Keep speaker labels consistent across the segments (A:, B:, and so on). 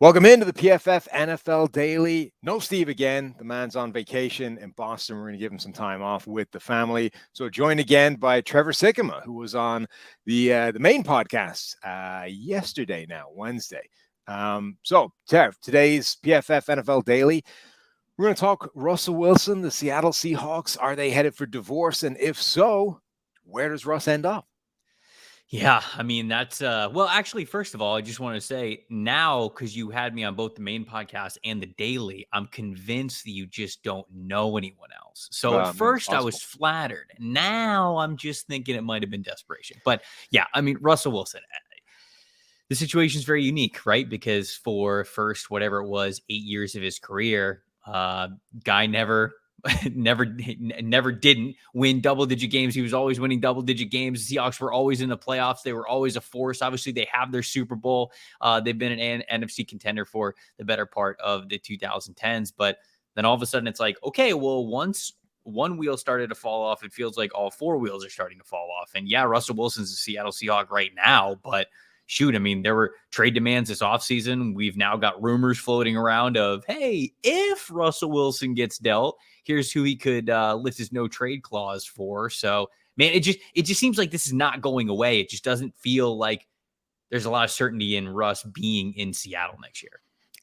A: Welcome into the PFF NFL Daily. No Steve again. The man's on vacation in Boston. We're going to give him some time off with the family. So joined again by Trevor Sikkema, who was on the main podcast yesterday now, Wednesday. So, Tev, today's PFF NFL Daily, we're going to talk Russell Wilson, the Seattle Seahawks. Are they headed for divorce? And if so, where does Russ end up?
B: Yeah, I mean, that's well, actually, first of all, I just want to say now, because you had me on both the main podcast and the daily, I'm convinced that you just don't know anyone else. So at
A: It's
B: first I
A: possible.
B: was flattered. Now I'm just thinking it might have been desperation. But yeah, I mean, Russell Wilson, the situation is very unique, right? Because for first, whatever it was, 8 years of his career, guy never never didn't win double-digit games. He was always winning double-digit games. The Seahawks were always in the playoffs. They were always a force. Obviously, they have their Super Bowl. They've been an NFC contender for the better part of the 2010s. But then all of a sudden, it's like, okay, well, once one wheel started to fall off, it feels like all four wheels are starting to fall off. And yeah, Russell Wilson's a Seattle Seahawk right now, but shoot, I mean, there were trade demands this offseason. We've now got rumors floating around of, hey, if Russell Wilson gets dealt, here's who he could lift his no trade clause for. So, man, it just seems like this is not going away. It just doesn't feel like there's a lot of certainty in Russ being in Seattle next year.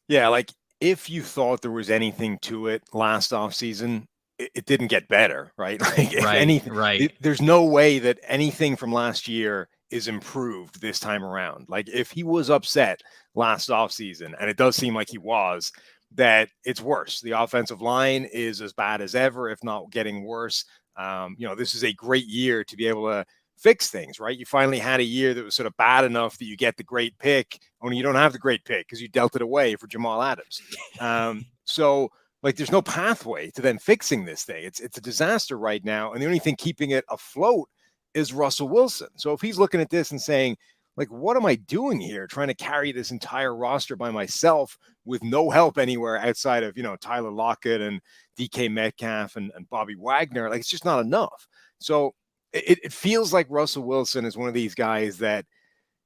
A: Yeah, like if you thought there was anything to it last offseason, it didn't get better, right? Like if anything, there's no way that anything from last year is improved this time around. Like if he was upset last offseason, and it does seem like he was, that it's worse. The offensive line is as bad as ever, if not getting worse. This is a great year to be able to fix things, right? You finally had a year that was sort of bad enough that you get the great pick, only you don't have the great pick because you dealt it away for Jamal Adams. So like there's no pathway to then fixing this thing. It's a disaster right now. And the only thing keeping it afloat is Russell Wilson. So if he's looking at this and saying, like, what am I doing here trying to carry this entire roster by myself with no help anywhere outside of, Tyler Lockett and DK Metcalf and Bobby Wagner? Like, it's just not enough. So it feels like Russell Wilson is one of these guys that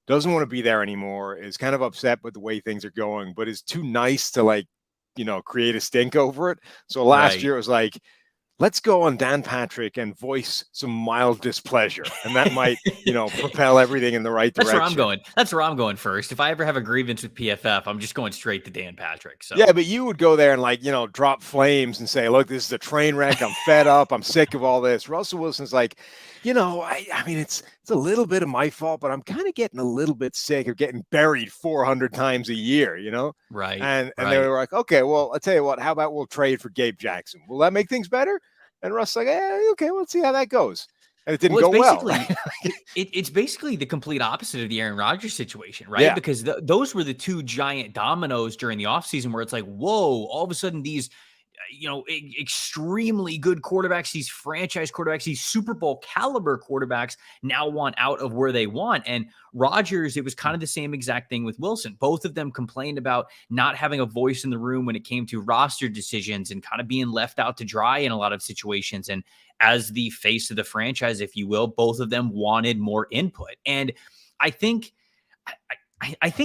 A: doesn't want to be there anymore, is kind of upset with the way things are going, but is too nice to create a stink over it. So last year it was like, let's go on Dan Patrick and voice some mild displeasure. And that might, propel everything in the right direction.
B: That's where I'm going first. If I ever have a grievance with PFF, I'm just going straight to Dan Patrick. So
A: yeah, but you would go there and drop flames and say, look, this is a train wreck. I'm fed up. I'm sick of all this. Russell Wilson's like, I mean, it's a little bit of my fault, but I'm kind of getting a little bit sick of getting buried 400 times a year,
B: Right.
A: And they were like, okay, well, I'll tell you what, how about we'll trade for Gabe Jackson? Will that make things better? And Russ like, okay, well, let's see how that goes. And it didn't go well.
B: It's basically the complete opposite of the Aaron Rodgers situation, right?
A: Yeah.
B: Because those were the two giant dominoes during the offseason where it's like, whoa, all of a sudden these, extremely good quarterbacks, these franchise quarterbacks, these Super Bowl caliber quarterbacks now want out of where they want. And Rodgers, it was kind of the same exact thing with Wilson. Both of them complained about not having a voice in the room when it came to roster decisions and kind of being left out to dry in a lot of situations. And as the face of the franchise, if you will, both of them wanted more input. And I think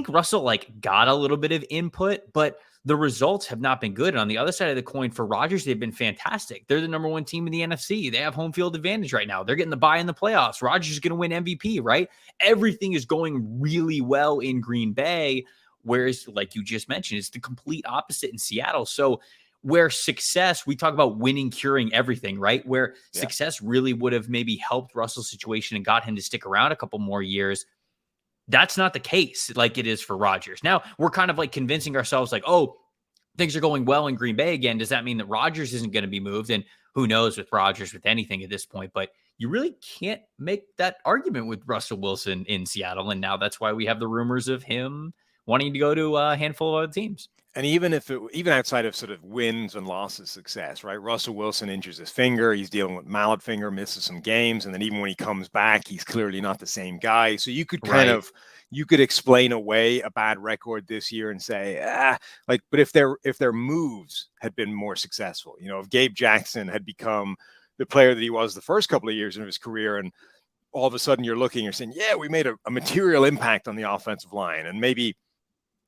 B: Russell got a little bit of input, but the results have not been good. And on the other side of the coin for Rodgers, they've been fantastic. They're the number one team in the NFC. They have home field advantage right now. They're getting the bye in the playoffs. Rodgers is going to win MVP, right? Everything is going really well in Green Bay, whereas, like you just mentioned, it's the complete opposite in Seattle. So where success, we talk about winning, curing everything, right? Where success really would have maybe helped Russell's situation and got him to stick around a couple more years. That's not the case like it is for Rodgers. Now we're kind of convincing ourselves oh, things are going well in Green Bay again. Does that mean that Rodgers isn't going to be moved? And who knows with Rodgers with anything at this point, but you really can't make that argument with Russell Wilson in Seattle. And now that's why we have the rumors of him wanting to go to a handful of other teams.
A: And even outside of sort of wins and losses success, right? Russell Wilson injures his finger. He's dealing with mallet finger, misses some games. And then even when he comes back, he's clearly not the same guy. So you could you could explain away a bad record this year and say, but if their moves had been more successful, if Gabe Jackson had become the player that he was the first couple of years of his career, and all of a sudden you're saying, yeah, we made a material impact on the offensive line, and maybe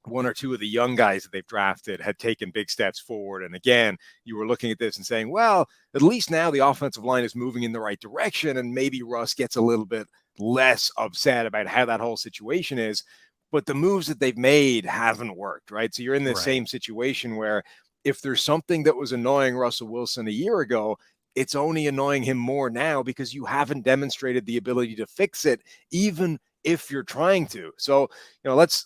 A: one or two of the young guys that they've drafted had taken big steps forward. And again, you were looking at this and saying, well, at least now the offensive line is moving in the right direction. And maybe Russ gets a little bit less upset about how that whole situation is. But the moves that they've made haven't worked, right? So you're in the same situation where if there's something that was annoying Russell Wilson a year ago, it's only annoying him more now because you haven't demonstrated the ability to fix it, even if you're trying to. So, let's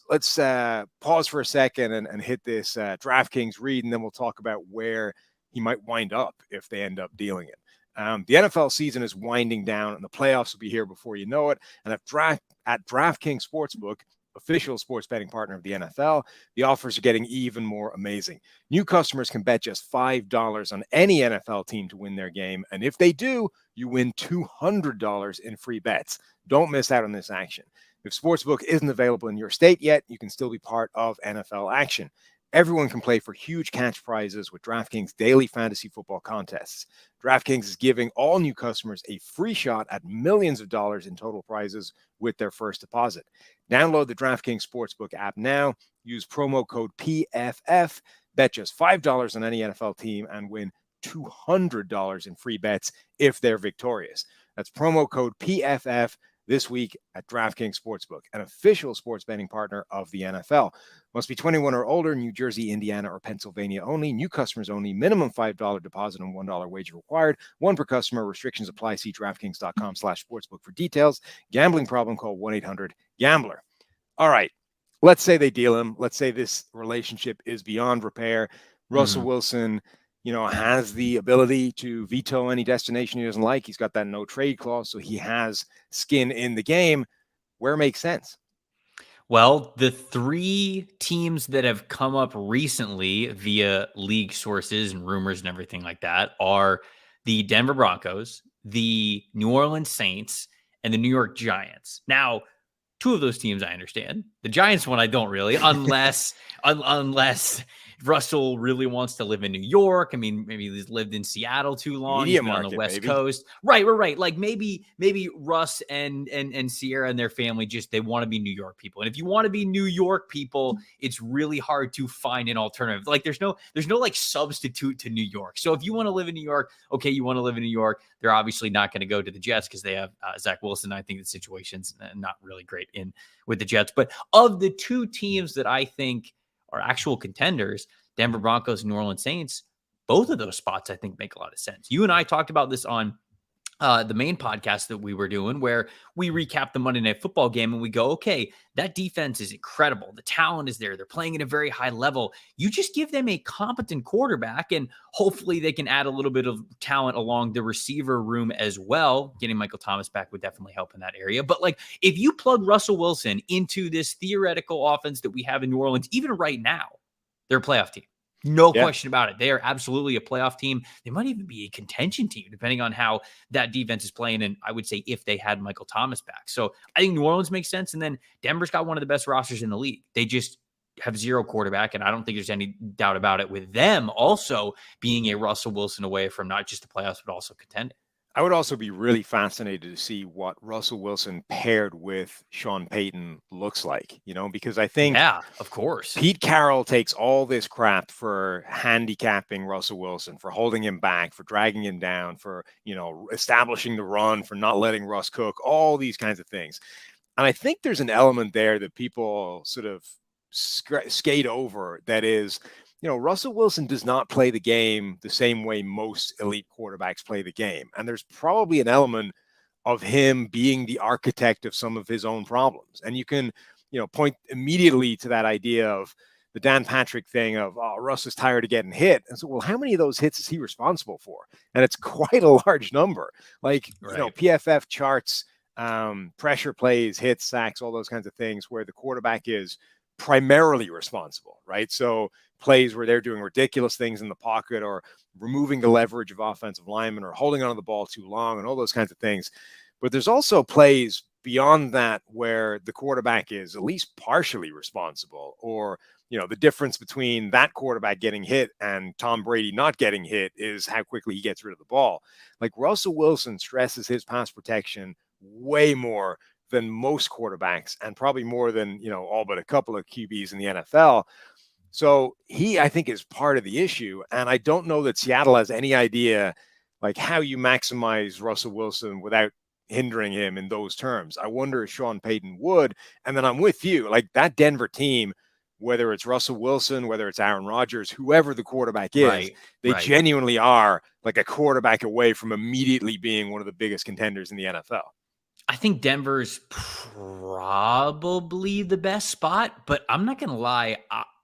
A: pause for a second and hit this DraftKings read, and then we'll talk about where he might wind up if they end up dealing it. The NFL season is winding down, and the playoffs will be here before you know it. And at DraftKings Sportsbook, official sports betting partner of the NFL, the offers are getting even more amazing. New customers can bet just $5 on any NFL team to win their game. And if they do, you win $200 in free bets. Don't miss out on this action. If Sportsbook isn't available in your state yet, you can still be part of NFL action. Everyone can play for huge cash prizes with DraftKings daily fantasy football contests. DraftKings is giving all new customers a free shot at millions of dollars in total prizes with their first deposit. Download the DraftKings Sportsbook app now. Use promo code PFF. Bet just $5 on any NFL team and win $200 in free bets if they're victorious. That's promo code PFF this week at DraftKings Sportsbook, an official sports betting partner of the NFL. Must be 21 or older, New Jersey, Indiana, or Pennsylvania only. New customers only. Minimum $5 deposit and $1 wager required. One per customer. Restrictions apply. See DraftKings.com/sportsbook for details. Gambling problem? Call 1-800-GAMBLER. All right. Let's say they deal him. Let's say this relationship is beyond repair. Russell Wilson, has the ability to veto any destination he doesn't like. He's got that no trade clause, so he has skin in the game. Where makes sense?
B: Well, the three teams that have come up recently via league sources and rumors and everything like that are the Denver Broncos, the New Orleans Saints, and the New York Giants. Now, two of those teams I understand. The Giants one I don't really, unless Russell really wants to live in New York. I mean, maybe he's lived in Seattle too long. He's been on the West Coast. Right. Like maybe Russ and Sierra and their family they want to be New York people. And if you want to be New York people, it's really hard to find an alternative. Like there's no like substitute to New York. So if you want to live in New York, okay, you want to live in New York. They're obviously not going to go to the Jets because they have Zach Wilson. I think the situation's not really great with the Jets. But of the two teams that I think are actual contenders, Denver Broncos, New Orleans Saints, both of those spots I think make a lot of sense. You and I talked about this on the main podcast that we were doing, where we recap the Monday Night Football game and we go, okay, that defense is incredible. The talent is there. They're playing at a very high level. You just give them a competent quarterback and hopefully they can add a little bit of talent along the receiver room as well. Getting Michael Thomas back would definitely help in that area. But like, if you plug Russell Wilson into this theoretical offense that we have in New Orleans, even right now, they're a playoff team. No question about it. They are absolutely a playoff team. They might even be a contention team, depending on how that defense is playing. And I would say if they had Michael Thomas back. So I think New Orleans makes sense. And then Denver's got one of the best rosters in the league. They just have zero quarterback. And I don't think there's any doubt about it with them also being a Russell Wilson away from not just the playoffs, but also contending.
A: I would also be really fascinated to see what Russell Wilson paired with Sean Payton looks like, because I think,
B: yeah, of course,
A: Pete Carroll takes all this crap for handicapping Russell Wilson, for holding him back, for dragging him down, for, establishing the run, for not letting Russ cook, all these kinds of things. And I think there's an element there that people sort of skate over that is, Russell Wilson does not play the game the same way most elite quarterbacks play the game. And there's probably an element of him being the architect of some of his own problems. And you can, point immediately to that idea of the Dan Patrick thing of, oh, Russ is tired of getting hit. And so, well, how many of those hits is he responsible for? And it's quite a large number. Like, PFF charts, pressure plays, hits, sacks, all those kinds of things where the quarterback is primarily responsible, right? So plays where they're doing ridiculous things in the pocket or removing the leverage of offensive linemen or holding onto the ball too long and all those kinds of things. But there's also plays beyond that where the quarterback is at least partially responsible, or, the difference between that quarterback getting hit and Tom Brady not getting hit is how quickly he gets rid of the ball. Like Russell Wilson stresses his pass protection way more than most quarterbacks, and probably more than, all but a couple of QBs in the NFL. So he, I think, is part of the issue. And I don't know that Seattle has any idea like how you maximize Russell Wilson without hindering him in those terms. I wonder if Sean Payton would. And then I'm with you, like that Denver team, whether it's Russell Wilson, whether it's Aaron Rodgers, whoever the quarterback is, they genuinely are like a quarterback away from immediately being one of the biggest contenders in the NFL.
B: I think Denver's probably the best spot, but I'm not going to lie.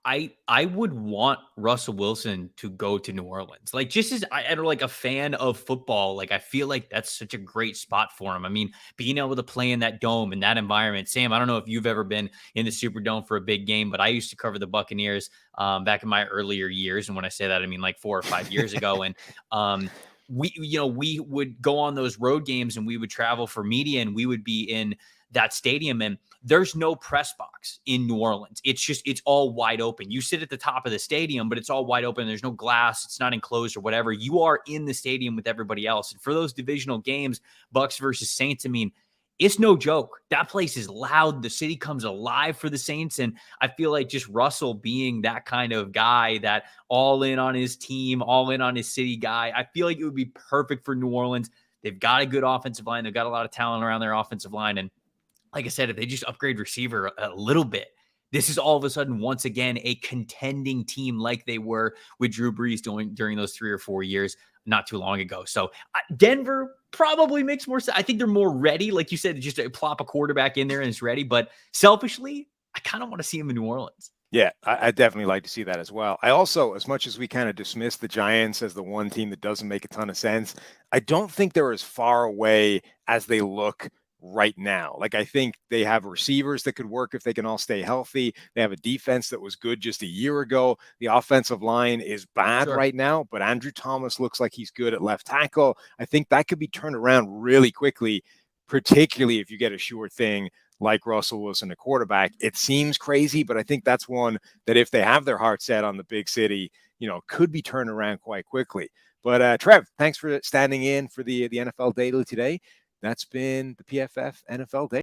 B: I would want Russell Wilson to go to New Orleans. Like, just as I'm like a fan of football, like I feel like that's such a great spot for him. I mean, being able to play in that dome, in that environment. Sam, I don't know if you've ever been in the Superdome for a big game, but I used to cover the Buccaneers back in my earlier years. And when I say that, I mean like 4 or 5 years ago. And we would go on those road games and we would travel for media and we would be in that stadium, and there's no press box in New Orleans. It's all wide open. You sit at the top of the stadium, but it's all wide open. There's no glass. It's not enclosed or whatever. You are in the stadium with everybody else. And for those divisional games, Bucks versus Saints, I mean, it's no joke. That place is loud. The city comes alive for the Saints. And I feel like just Russell being that kind of guy, that all in on his team, all in on his city guy, I feel like it would be perfect for New Orleans. They've got a good offensive line. They've got a lot of talent around their offensive line. And like I said, if they just upgrade receiver a little bit, this is all of a sudden, once again, a contending team like they were with Drew Brees during those 3 or 4 years not too long ago. So Denver probably makes more sense. I think they're more ready. Like you said, just to plop a quarterback in there and it's ready. But selfishly, I kind of want to see him in New Orleans.
A: Yeah, I definitely like to see that as well. I also, as much as we kind of dismiss the Giants as the one team that doesn't make a ton of sense, I don't think they're as far away as they look right now. Like, I think they have receivers that could work if they can all stay healthy. They have a defense that was good just a year ago. The offensive line is bad right now, but Andrew Thomas looks like he's good at left tackle. I think that could be turned around really quickly, particularly if you get a sure thing like Russell Wilson, a quarterback. It seems crazy, but I think that's one that if they have their heart set on the big city, could be turned around quite quickly. But Trev, thanks for standing in for the NFL Daily today. That's been the PFF NFL Day.